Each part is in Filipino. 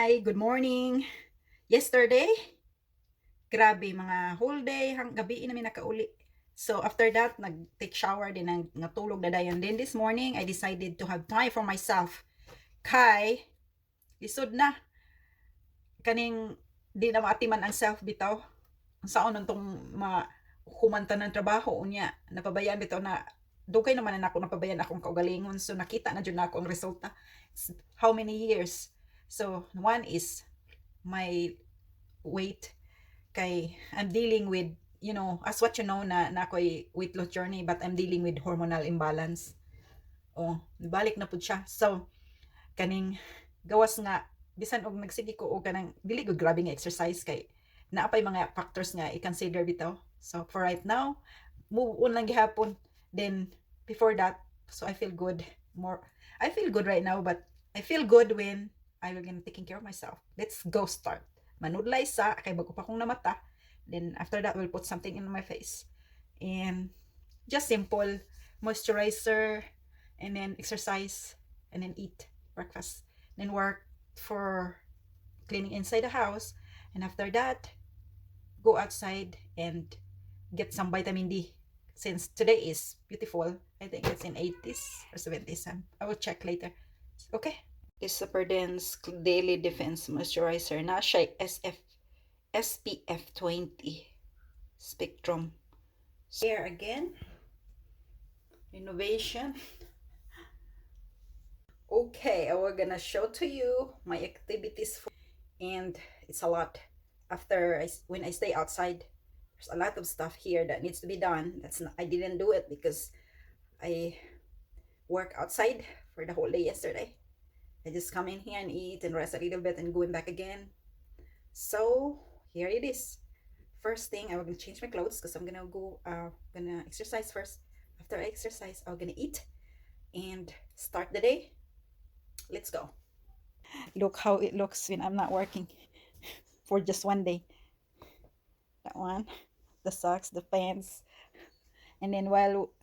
Hi, good morning. Yesterday, grabe mga whole day hang gabi namin nakauli. So after that, nag-take shower din natulog na dayon. Then this morning, I decided to have time for myself. Kay lisod na kaning di na maatiman ang self bitaw. Saan nantong humanta ng trabaho unya napabayaan bitaw na dugay naman na ako napabayaan akong kaugalingon. So nakita na jud na ako ang resulta. How many years? So one is my weight, kay I'm dealing with, as what you know, na ako'y weight loss journey, but I'm dealing with hormonal imbalance. Balik na pud siya. So kaning gawas nga bisan og nagsige ko og kanang dili ko grabe nga exercise, kay naapay mga factors nga i-consider bitaw. So for right now, move on lang gihapon. Then before that, so I feel good. I feel good right now, but I feel good when I will gonna taking care of myself. Let's go start. Manudlay sa kay bago pa kong namata. Then after that, we'll put something in my face. And just simple moisturizer, and then exercise, and then eat breakfast. Then work for cleaning inside the house. And after that, go outside and get some vitamin D. Since today is beautiful, I think it's in 80s or 70s. I will check later. Okay. Is Super Dense Daily Defense Moisturizer na siya SPF 20 Spectrum. Here again, innovation. Okay, we're gonna show to you my activities and it's a lot. When I stay outside, there's a lot of stuff here that needs to be done. I didn't do it because I work outside for the whole day yesterday. I just come in here and eat and rest a little bit and going back again. So here it is. First thing, I'm gonna change my clothes because I'm gonna gonna exercise first. After I exercise, I'm gonna eat and start the day. Let's go. Look how it looks when I'm not working for just one day. That one, the socks, the pants, and then look,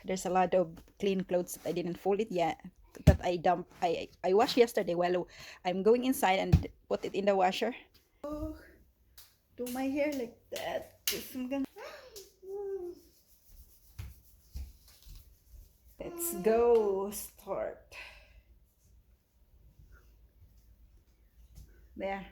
there's a lot of clean clothes that I didn't fold it yet, that I washed yesterday while I'm going inside and put it in the washer. Do my hair like that. Let's go start. There.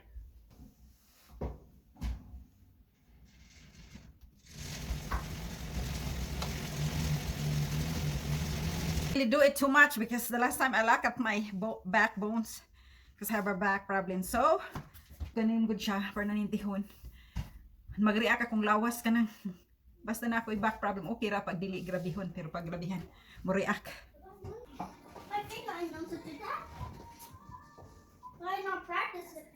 Really do it too much because the last time I lock up my backbones because I have a back problem. So ganin good siya para nanintihon. Mag-react akong lawas ka nang basta na ako'y back problem, okay ra pag dili grabihon, pero pag grabihan mo react. I think I know to do that. But I not practice it.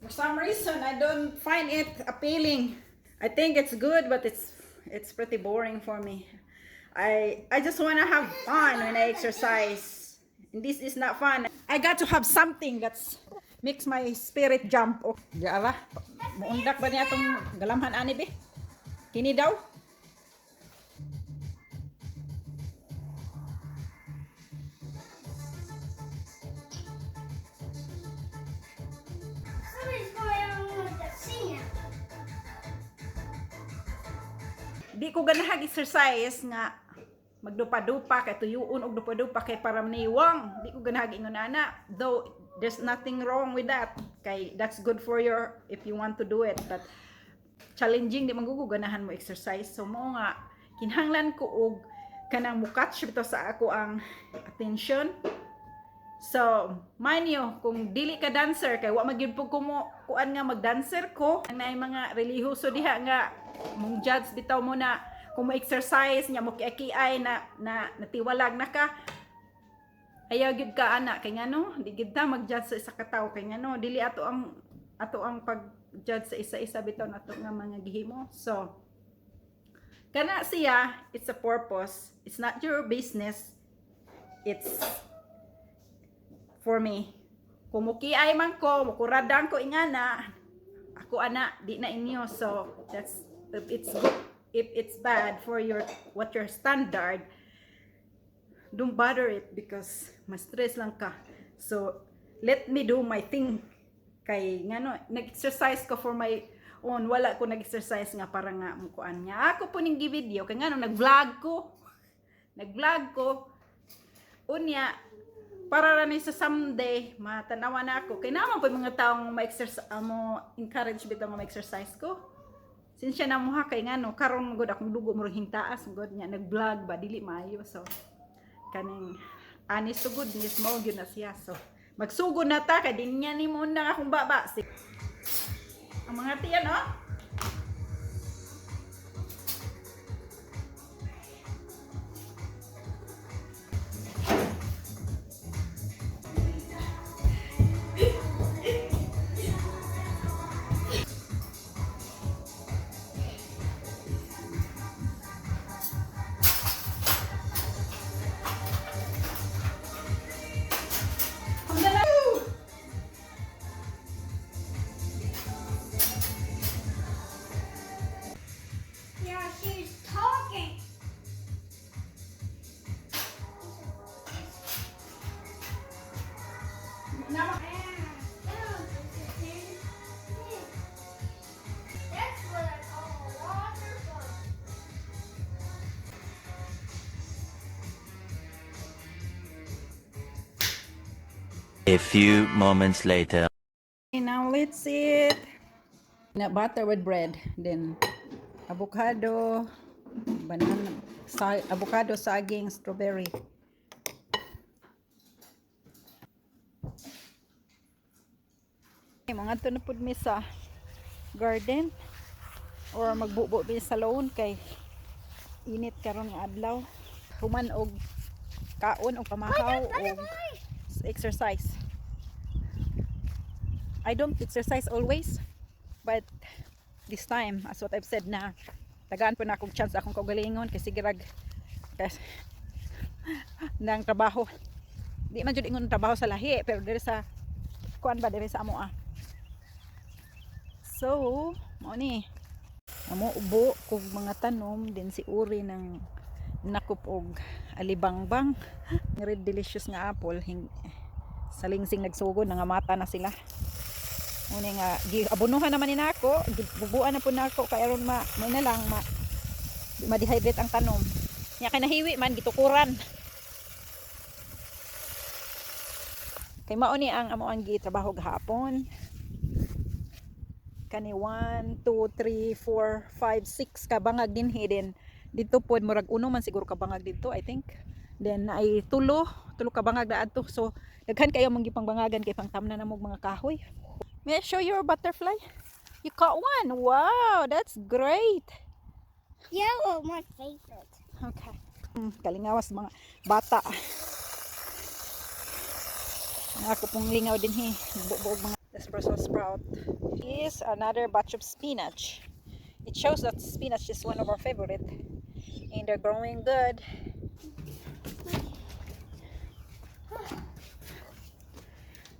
For some reason, I don't find it appealing. I think it's good, but it's pretty boring for me. I just want to have fun when I exercise. And this is not fun. I got to have something that's makes my spirit jump. Oh, yara. Muundak ba niya itong galamhan ani be? Kini daw? Somebody's going on with the senior. Di ko ganahag exercise nga magdupa-dupa kay tuyuon og dupa-dupa kay para maniwang. Di ko ganahag ingon ana. Though there's nothing wrong with that. Kay that's good for your if you want to do it. But challenging di maguguganahan mo exercise. So mo nga kinahanglan ko og kanang mukatch bitaw sa ako ang attention. So, mind you, kung dili ka dancer, kay wa magyud pug kuan nga magdancer ko, ang naay mga relihiyoso diha nga mong judge bitaw mo na kung mo exercise nya mo kiay na natiwalag na ka. Ayaw gyud ka ana kay ngano, di gyud ta mag-judge sa isa ka tawo kay ngano, dili ato ang pag-judge sa isa-isa bitaw nato nga mga gihimo. So, kana siya, it's a purpose. It's not your business. It's for me. Kung mukiay man ko, mukuradang ko ingana, ako ana, di na inyo. So, that's, if it's bad for what your standard, don't bother it because ma-stress lang ka. So, let me do my thing. Kay, ngano, nag-exercise ko for my own. Wala ko nag-exercise nga para nga mukuan niya. Ako po ning video, kay ngano, nag-vlog ko. Nag-vlog ko. Unya, para ra ni sa someday, matanawa na ako. Kay naman po yung mga taong ma-exercise, mo encourage bitaw nga ma-exercise ko. Sinsya na mo ha, kay ngano, karon gud akong dugo mo ring taas, gud niya, nag-vlog ba, dili maayo. So, kaning honest to goodness mo gyud na siya. So magsugod na ta kay din niya ni mo na akong baba. Ang mga tiyan oh. Yeah, she's talking. That's what I call a water bug. A few moments later. Okay, now let's eat. Na butter with bread, then avocado, banana, avocado, saging, strawberry. Okay, mga to na pud mi sa garden or magbubo mi sa lawn kay init karon nga adlaw. Human og kaon og pamahaw og exercise. I don't exercise always, but this time, as what I've said na tagaan po na akong chance akong kaugalingon kasi girag nang trabaho. Di man jud ingon trabaho sa lahi, pero diri sa kuan ba diri sa amo ah. So, mo ni. Amo ubo kog mga tanom din si uri ng nakup og alibangbang. Red delicious nga apple salingsing nagsugod nga mata na sila. Muna nga, abunuhan naman ni nako, bubuan na po nako, kaya ron may na lang, ma-dehydrate ang tanom. Nya kay nahiwi man, gitukuran. Kay mao ni ang amo ang gitrabaho gahapon. Kani 1, 2, 3, 4, 5, 6 kabangag din hidden. Dito pod murag uno man siguro kabangag dito, I think. Then ay tulo kabangag na adto. So daghan kayo mong gipangbangagan kay pangtamna na mo mga kahoy. May I show your butterfly? You caught one. Wow, that's great. Yellow, my favorite. Okay. Kalingawas mga bata. Ako pong lingaw din he. Buog mga Brussels sprout. Is another batch of spinach. It shows that spinach is one of our favorite. And they're growing good.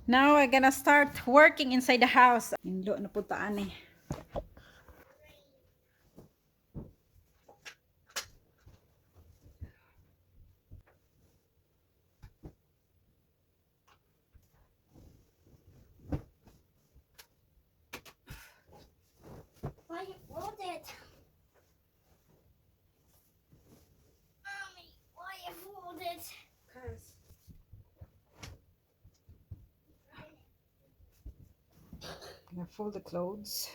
Now we're gonna start working inside the house. Indo na putaan eh. Why you fold it? Mommy, why you fold it? Gonna fold the clothes.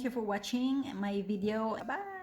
you for watching my video. Bye!